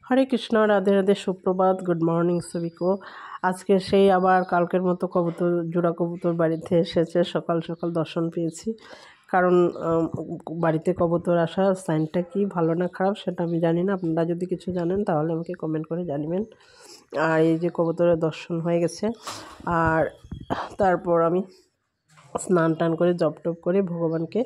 हरे कृष्ण राधे राधे सुप्रभात good morning सभी को। আজকে সেই আবার কালকের মতো কবুতর জোড়া কবুতর বাড়িতে এসেছে। সকাল সকাল দর্শন পেয়েছি, কারণ বাড়িতে কবুতর আসার সাইনটা কি ভালো না খারাপ সেটা আমি জানি না। আপনারা যদি কিছু জানেন তাহলে আমাকে কমেন্ট করে জানাবেন। আর এই যে কবুতরের দর্শন হয়ে গেছে, আর তারপর আমি স্নান টান করে জপ টপ করে ভগবানকে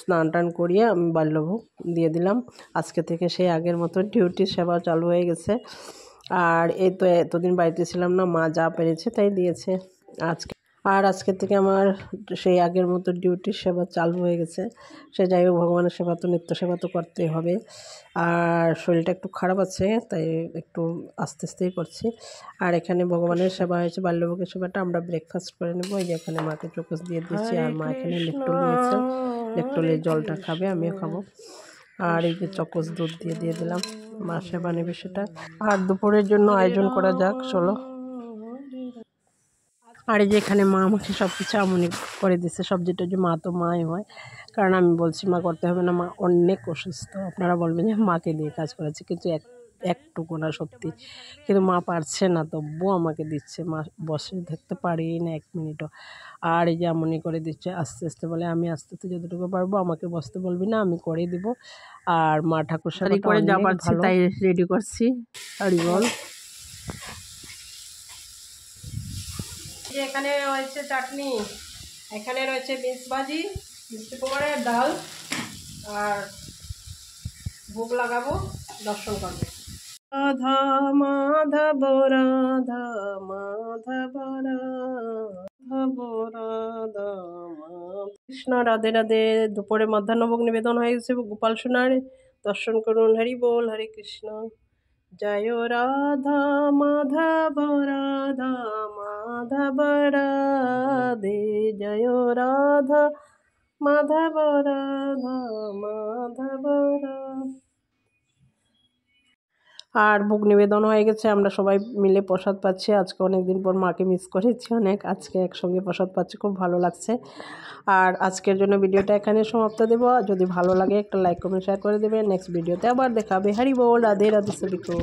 স্নান টান করিয়ে আমি বাল্যভোগ দিয়ে দিলাম। আজকে থেকে সেই আগের মতো ডিউটি সেবা চালু হয়ে গেছে। আর এই তো এতদিন বাড়িতে ছিলাম না, মা যা পেরেছে তাই দিয়েছে আজকে থেকে আমার সেই আগের মতো ডিউটির সেবা চালু হয়ে গেছে। সে যাই হোক, ভগবানের সেবা তো নিত্য সেবা তো করতেই হবে। আর শরীরটা একটু খারাপ আছে, তাই একটু আস্তে আস্তেই করছি। আর এখানে ভগবানের সেবা হয়েছে, বাল্যভোগের সেবাটা আমরা ব্রেকফাস্ট করে নেব। এই যে এখানে মাকে চোকস দিয়ে দিচ্ছি, আর মা এখানে লেকটল নিয়েছে, লেকটলের জলটা খাবে, আমিও খাবো। আর এই যে চকস দুধ দিয়ে দিলাম, মা সেবা নেবে সেটা। আর দুপুরের জন্য আয়োজন করা যাক, চলো। আর এই যে এখানে মা আমাকে সব কিছু আমনি করে দিচ্ছে, সবজিটা যে মা তো মাই হয়, কারণ আমি বলছি মা করতে হবে না, মা অনেক অসুস্থ। আপনারা বলবেন যে মাকে দিয়ে কাজ করেছে, কিন্তু একটুকু না সত্যি, কিন্তু মা পারছে না, তবুও আমাকে দিচ্ছে। মা বসে থাকতে পারি না এক মিনিটও। আর এই যে আমনি করে দিচ্ছে আস্তে আস্তে, বলে আমি আস্তে আস্তে যতটুকু পারবো, আমাকে বসতে বলবি না, আমি করে দিব। আর মা ঠাকুর সেবা করে যা পারছি তাই রেডি করছি। হরি বল। এখানে রয়েছে চাটনি, এখানে রয়েছে বিনস ভাজি, মিষ্টি কুমড়ের ডাল, আর ভোগ লাগাবো, দর্শন করবে। রাধা মাধব রাধা মাধব রাধব রাধা কৃষ্ণ রাধে রাধে। দুপুরে মধ্যাহ্নভোগ নিবেদন হয়ে গেছে গোপাল সোনার, দর্শন করুন। হরি বল, হরে কৃষ্ণ। জয় রাধা মাধব রাধা মাধব রাধে, জয় রাধা মাধব রাধা মাধব রাধে। আর ভোগ নিবেদন হয়ে গেছে, আমরা সবাই মিলে প্রসাদ পাচ্ছি। আজকে অনেক দিন পর মাকে মিস করেছি অনেক, আজকে একসঙ্গে প্রসাদ পাচ্ছি, খুব ভালো লাগছে। আর আজকের জন্য ভিডিওটা এখানে সমাপ্ত দেবো। যদি ভালো লাগে একটা লাইক কমেন্ট শেয়ার করে দেবে। নেক্সট ভিডিওতে আবার দেখা হবে। হরি বল, রাধে রাধে সবিকো।